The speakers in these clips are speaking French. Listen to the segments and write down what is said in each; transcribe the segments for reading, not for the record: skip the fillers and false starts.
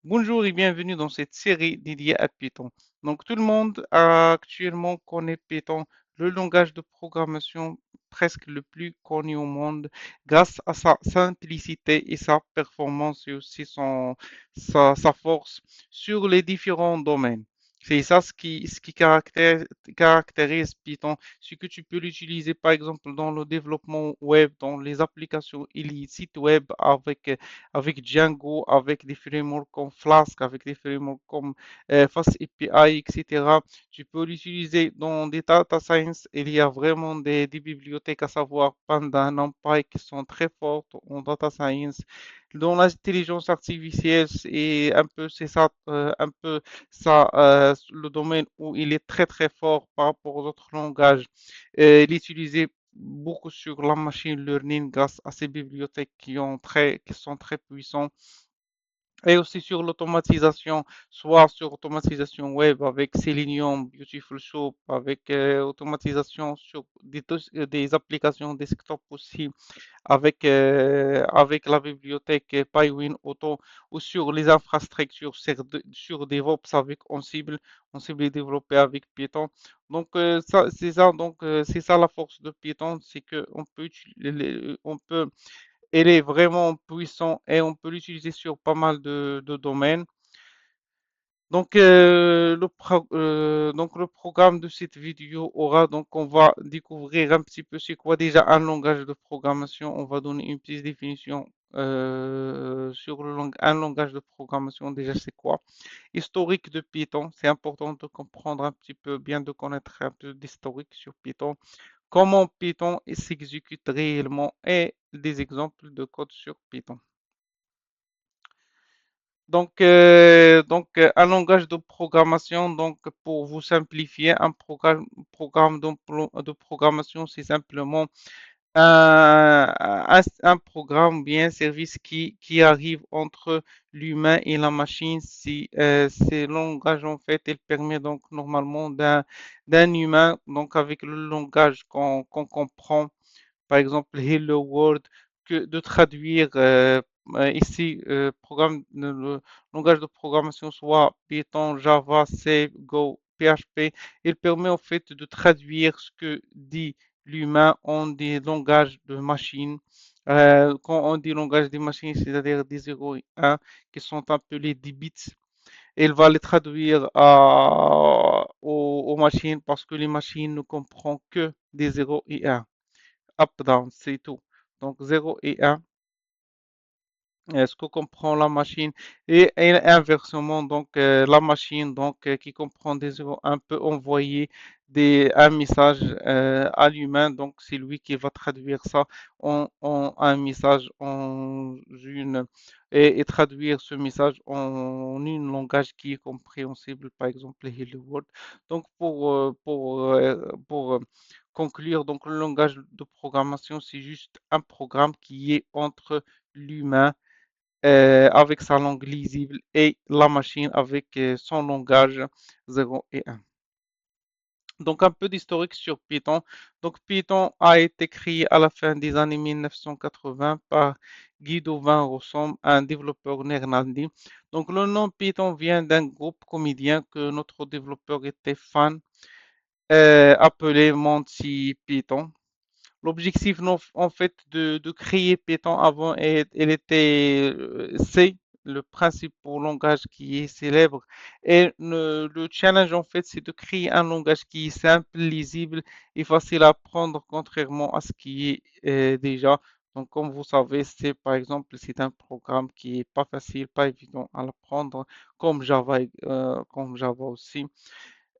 Bonjour et bienvenue dans cette série dédiée à Python. Donc, tout le monde actuellement connaît Python, le langage de programmation presque le plus connu au monde, grâce à sa simplicité et sa performance et aussi sa force sur les différents domaines. C'est ça ce qui caractérise Python, c'est que tu peux l'utiliser par exemple dans le développement web, dans les applications et les sites web avec Django, avec des frameworks comme Flask, avec des frameworks comme Fast API, etc. Tu peux l'utiliser dans des data science. Il y a vraiment des bibliothèques, à savoir Panda, NumPy, qui sont très fortes en data science. Dans l'intelligence artificielle, c'est ça, un peu ça, le domaine où il est très très fort par rapport aux autres langages. Il est utilisé beaucoup sur la machine learning grâce à ces bibliothèques qui sont très puissantes et aussi sur l'automatisation, soit sur automatisation web avec Selenium, Beautiful Soup, avec automatisation sur des applications desktop aussi, avec la bibliothèque Pywin Auto ou sur les infrastructures sur DevOps avec Ansible. Ansible est développé avec Python. Donc c'est ça la force de Python, c'est que on peut elle est vraiment puissant et on peut l'utiliser sur pas mal de domaines. Donc le programme de cette vidéo aura, donc on va découvrir un petit peu c'est quoi déjà un langage de programmation. On va donner une petite définition sur un langage de programmation. Déjà c'est quoi? Historique de Python. C'est important de comprendre un petit peu, bien de connaître un peu d'historique sur Python. Comment Python s'exécute réellement et des exemples de code sur Python. Un langage de programmation, donc pour vous simplifier, programme de programmation, c'est simplement un programme, bien un service qui arrive entre l'humain et la machine. Si ce langage, en fait, il permet donc normalement d'un humain, donc avec le langage qu'on comprend, par exemple Hello World, que de traduire ici le langage de programmation soit Python, Java, C, Go, PHP. Il permet en fait de traduire ce que dit l'humain en des langages de machine. Quand on dit langage des machines, c'est-à-dire des 0 et 1 qui sont appelés des bits. Il va les traduire aux machines parce que les machines ne comprennent que des 0 et 1 up-down, c'est tout. Donc 0 et 1, ce que comprend la machine et inversement, donc la machine qui comprend des 0 1 peut envoyer un message à l'humain, donc c'est lui qui va traduire ça en un message et traduire ce message en un langage qui est compréhensible, par exemple Hello World. Donc pour conclure, donc le langage de programmation, c'est juste un programme qui est entre l'humain avec sa langue lisible et la machine avec son langage 0 et 1. Donc un peu d'historique sur Python. Donc Python a été créé à la fin des années 1980 par Guido van Rossum, un développeur néerlandais. Donc le nom Python vient d'un groupe comédien que notre développeur était fan, appelé Monty Python. L'objectif en fait de créer Python avant, elle était C, le principal langage qui est célèbre. Et le challenge en fait, c'est de créer un langage qui est simple, lisible et facile à apprendre, contrairement à ce qui est déjà. Donc, comme vous savez, c'est par exemple, c'est un programme qui est pas facile, pas évident à l'apprendre, comme Java aussi.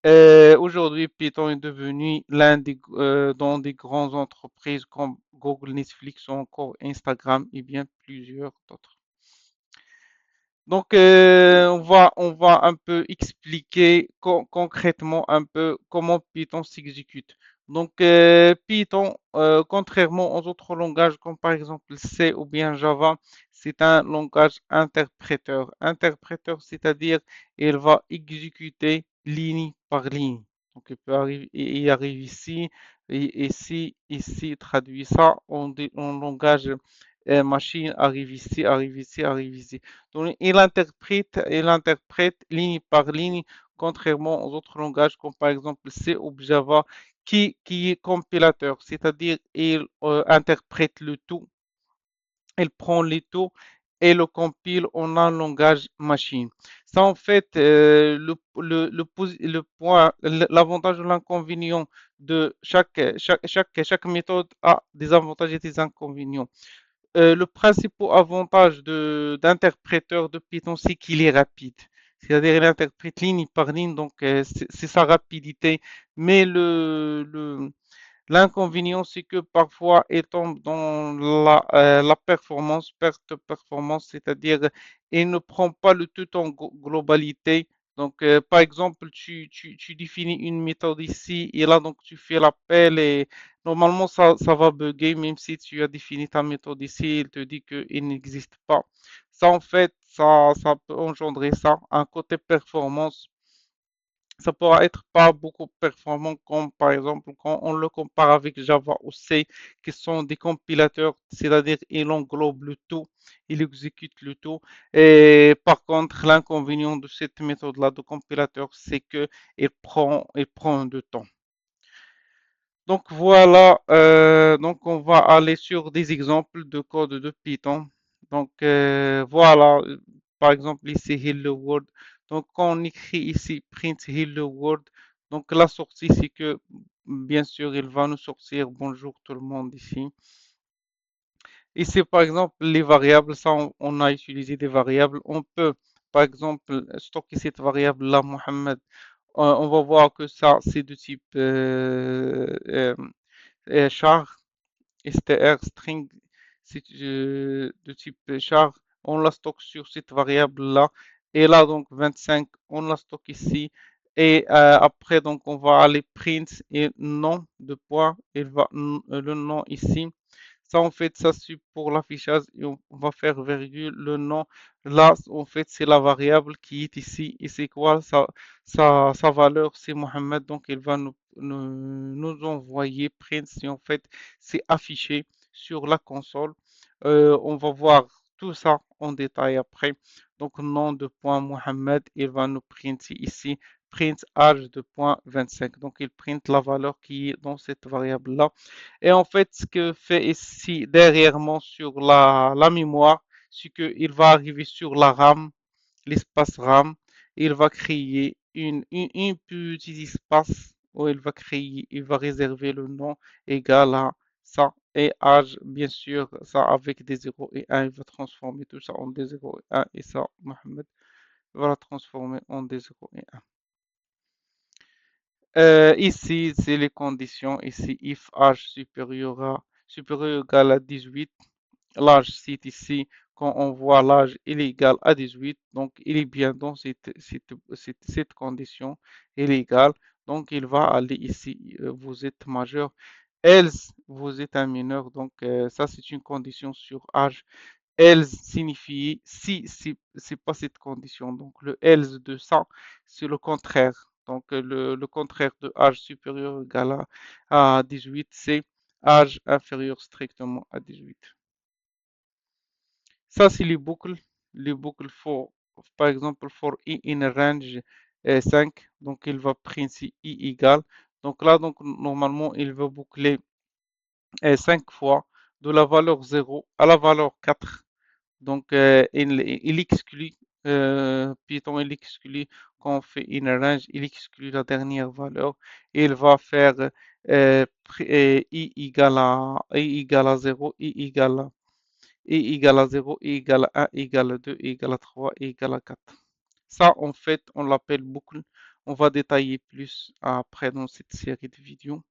Aujourd'hui, Python est devenu l'un dans des grandes entreprises comme Google, Netflix ou encore Instagram et bien plusieurs d'autres. Donc, on va un peu expliquer concrètement un peu comment Python s'exécute. Donc, Python, contrairement aux autres langages comme par exemple C ou bien Java, c'est un langage interpréteur. Interpréteur, c'est-à-dire il va exécuter ligne par ligne. Donc, il arrive ici, et ici, traduit ça en langage machine arrive ici, arrive ici, arrive ici. Donc, il interprète ligne par ligne, contrairement aux autres langages comme par exemple C ou Java, qui est compilateur, c'est-à-dire il interprète le tout, il prend les taux et le compile en un langage machine. Ça, en fait, le point, l'avantage ou l'inconvénient de chaque méthode a des avantages et des inconvénients. Le principal avantage d'interpréteur de Python, c'est qu'il est rapide. C'est-à-dire, il interprète ligne par ligne, donc c'est sa rapidité. Mais l'inconvénient, c'est que parfois, il tombe dans la performance, perte de performance, c'est-à-dire, il ne prend pas le tout en globalité. Donc, par exemple, tu définis une méthode ici, et là, donc, tu fais l'appel, et normalement, ça va bugger, même si tu as défini ta méthode ici, il te dit qu'il n'existe pas. Ça, en fait, ça peut engendrer ça, un côté performance. Ça pourra être pas beaucoup performant comme par exemple quand on le compare avec Java ou C qui sont des compilateurs, c'est-à-dire il englobe le tout, il exécute le tout. Et par contre, l'inconvénient de cette méthode-là de compilateur, c'est que il prend du temps. Donc voilà, donc on va aller sur des exemples de code de Python. Donc voilà, par exemple ici Hello World. Donc quand on écrit ici print Hello World, donc la sortie c'est que bien sûr il va nous sortir bonjour tout le monde ici. Ici par exemple les variables, ça on a utilisé des variables. On peut par exemple stocker cette variable là Mohamed. On va voir que ça c'est de type char, str, string, de type char, on la stocke sur cette variable-là. Et là, donc 25, on la stocke ici. Et après, donc, on va aller print et nom de point. Le nom ici. Ça, en fait, ça c'est pour l'affichage et on va faire virgule, le nom. Là, en fait, c'est la variable qui est ici. Et c'est quoi sa valeur? C'est Mohamed. Donc, il va nous envoyer print si en fait c'est affiché sur la console. On va voir tout ça en détail après. Donc, nom de point Mohamed, il va nous printer ici print âge de point 25. Donc, il print la valeur qui est dans cette variable-là. Et en fait, ce que fait ici derrière sur la mémoire, c'est qu'il va arriver sur la RAM, l'espace RAM, et il va créer une petit espace où il va réserver le nom égal à ça. Et âge, bien sûr, ça avec des 0 et 1, il va transformer tout ça en des 0 et 1. Et ça, Mohamed va la transformer en des 0 et 1. Ici, c'est les conditions. Ici, if âge supérieur ou égal à 18. L'âge, c'est ici, quand on voit l'âge, il est égal à 18. Donc, il est bien dans cette condition. Il est égal. Donc, il va aller ici, vous êtes majeur. Else, vous êtes un mineur. Donc, ça, c'est une condition sur âge. Else signifie si c'est pas cette condition. Donc le else de ça, c'est le contraire. Donc le contraire de âge supérieur ou égal à 18, c'est âge inférieur strictement à 18. Ça, c'est les boucles. Les boucles for, par exemple, for i in a range 5. Donc il va print si i égale. Donc là, donc normalement, il va boucler 5 fois de la valeur 0 à la valeur 4. Donc, il exclut, Python, il exclut quand on fait une range, il exclut la dernière valeur et il va faire i égale à 0, i égale à 0, i égale à 1, i égale à 2, i égale à 3, i égale à 4. Ça, en fait, on l'appelle boucle. On va détailler plus après dans cette série de vidéos.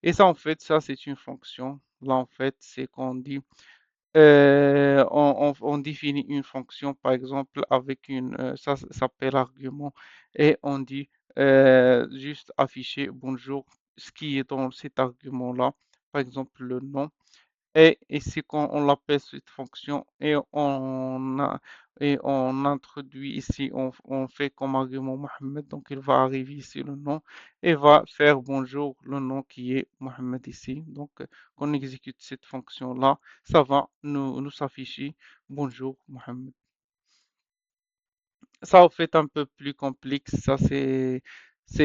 Et ça, en fait, ça, c'est une fonction. Là, en fait, c'est qu'on dit on définit une fonction, par exemple, avec ça s'appelle argument, et on dit juste afficher bonjour, ce qui est dans cet argument-là, par exemple le nom. Et ici, quand on l'appelle cette fonction, et et on introduit ici, on fait comme argument Mohamed, donc il va arriver ici le nom et va faire bonjour, le nom qui est Mohamed ici. Donc, quand on exécute cette fonction-là, ça va nous s'afficher bonjour Mohamed. Ça, en fait, un peu plus complexe, ça c'est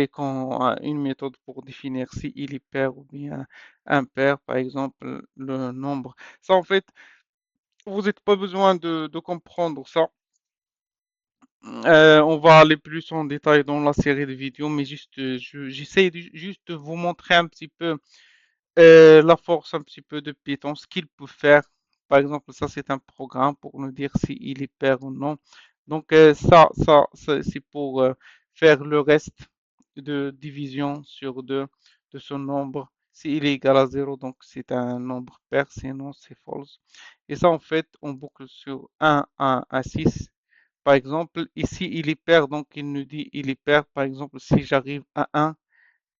quand une méthode pour définir si il est pair ou bien impair, par exemple, le nombre. Ça, en fait, vous n'avez pas besoin de comprendre ça. On va aller plus en détail dans la série de vidéos, mais juste, j'essaie juste de vous montrer un petit peu la force un petit peu de Python, ce qu'il peut faire. Par exemple, ça c'est un programme pour nous dire s'il est pair ou non. Donc c'est pour faire le reste de division sur 2 de ce nombre. S'il est égal à 0, donc c'est un nombre pair, sinon c'est false. Et ça en fait, on boucle sur 1, 1 à 6. Par exemple, ici il est pair, donc il nous dit il est pair. Par exemple, si j'arrive à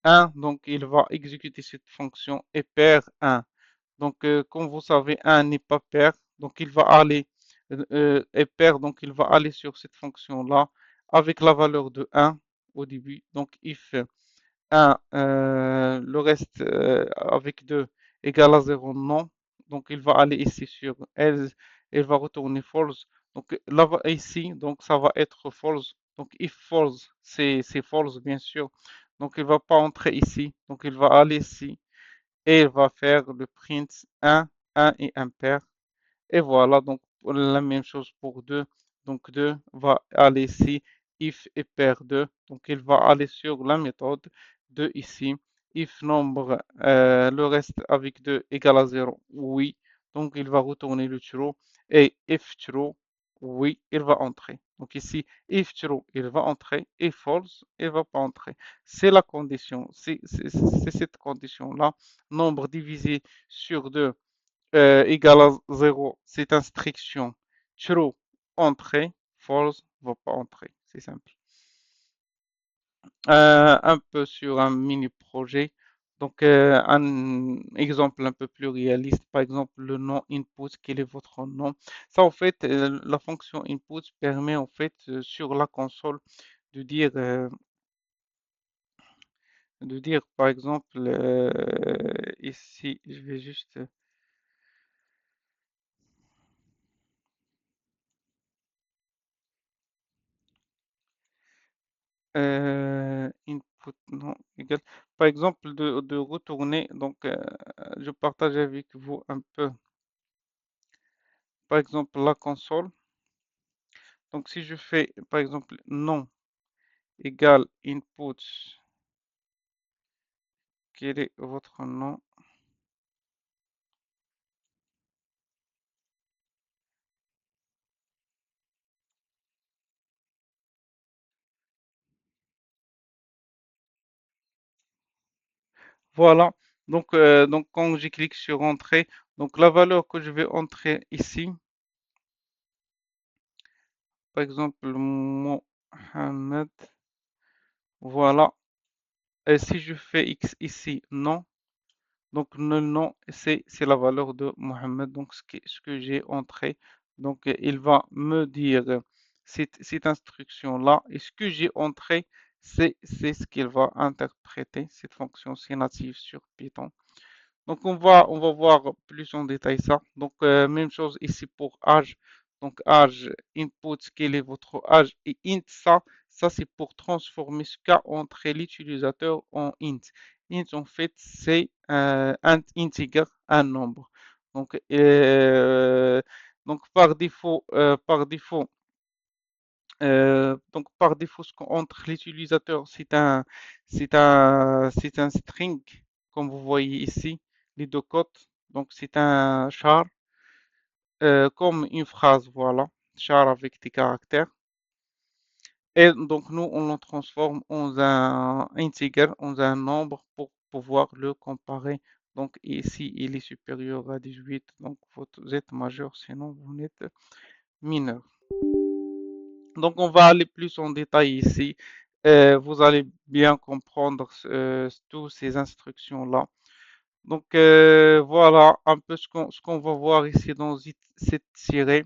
1, donc il va exécuter cette fonction et perd 1. Donc, comme vous savez, 1 n'est pas pair, donc il va aller et pair, donc il va aller sur cette fonction-là avec la valeur de 1 au début. Donc, if 1, le reste avec 2 égale à 0, non. Donc, il va aller ici sur else, il va retourner false. Donc, là, ici, donc ça va être false. Donc, if false, c'est false, bien sûr. Donc, il va pas entrer ici. Donc, il va aller ici et il va faire le print 1, 1 et impair. Et voilà, donc la même chose pour 2. Donc 2 va aller ici, if et pair 2. Donc il va aller sur la méthode 2 ici. If nombre, le reste avec 2 égale à 0, oui. Donc il va retourner le true. Et if true, oui, il va entrer. Donc ici, if true, il va entrer. Et false, il ne va pas entrer. C'est la condition, c'est cette condition-là. Nombre divisé sur 2 égale à 0, c'est instruction. True, entrer. False, va pas entrer. C'est simple. Un peu sur un mini projet. Donc, un exemple un peu plus réaliste, par exemple, le nom input, quel est votre nom? Ça, en fait, la fonction input permet, en fait, sur la console de dire, par exemple, ici, je vais juste input non égal. Par exemple, de retourner, donc je partage avec vous un peu, par exemple, la console. Donc si je fais, par exemple, nom égal input, quel est votre nom? Voilà. Donc quand je clique sur entrée, donc la valeur que je vais entrer ici, par exemple, Mohamed, voilà. Et si je fais X ici, non. Donc le nom, c'est la valeur de Mohamed, donc ce que j'ai entré. Donc il va me dire cette instruction-là. Et ce que j'ai entré, c'est ce qu'il va interpréter. Cette fonction, c'est native sur Python. Donc on va voir plus en détail ça. Donc même chose ici pour âge. Donc âge, input, quel est votre âge et int ça c'est pour transformer ce qu'a entré l'utilisateur en int. Int en fait c'est un integer, un nombre. Donc par défaut, ce qu'entre l'utilisateur, c'est un string, comme vous voyez ici, les deux côtes. Donc, c'est un char, comme une phrase, voilà, char avec des caractères. Et donc, nous, on le transforme en un integer, en un nombre pour pouvoir le comparer. Donc, ici, il est supérieur à 18, donc vous êtes majeur, sinon vous n'êtes mineur. Donc, on va aller plus en détail ici. Vous allez bien comprendre toutes ces instructions-là. Donc, voilà un peu ce qu'on va voir ici dans cette série.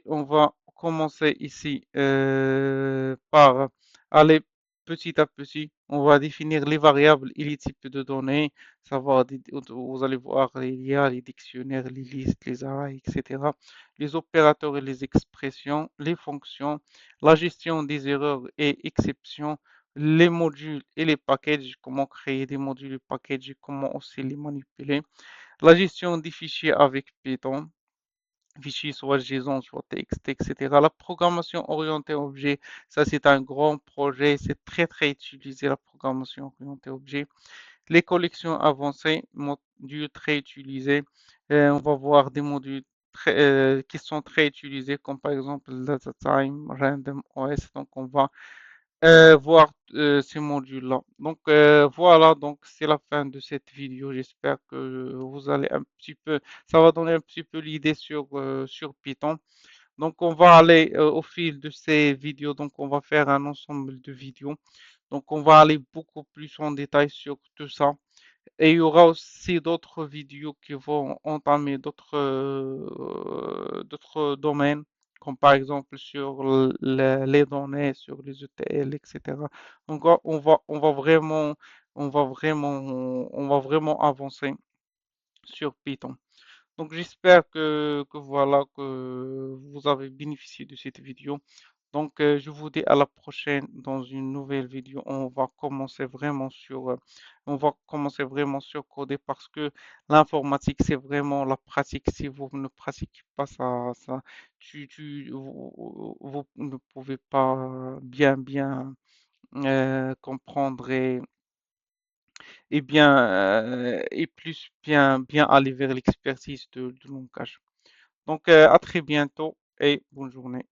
On va commencer ici par aller petit à petit. On va définir les variables et les types de données, savoir, vous allez voir, il y a les dictionnaires, les listes, les arrays, etc. Les opérateurs et les expressions, les fonctions, la gestion des erreurs et exceptions, les modules et les packages, comment créer des modules et packages et comment aussi les manipuler, la gestion des fichiers avec Python, fichiers soit JSON, soit texte, etc. La programmation orientée objet, ça c'est un grand projet, c'est très très utilisé la programmation orientée objet. Les collections avancées, modules très utilisés. On va voir des modules qui sont très utilisés, comme par exemple DataTime, RandomOS. Donc on va voir ces modules-là. Donc voilà, donc c'est la fin de cette vidéo. J'espère que vous allez un petit peu, ça va donner un petit peu l'idée sur Python. Donc on va aller au fil de ces vidéos. Donc on va faire un ensemble de vidéos. Donc on va aller beaucoup plus en détail sur tout ça. Et il y aura aussi d'autres vidéos qui vont entamer d'autres domaines, comme par exemple sur les données, sur les ETL, etc. Donc on va vraiment avancer sur Python. Donc j'espère que voilà que vous avez bénéficié de cette vidéo. Donc je vous dis à la prochaine dans une nouvelle vidéo. On va commencer vraiment sur coder parce que l'informatique c'est vraiment la pratique. Si vous ne pratiquez pas vous ne pouvez pas bien comprendre et plus bien aller vers l'expertise de langage. Donc, à très bientôt et bonne journée.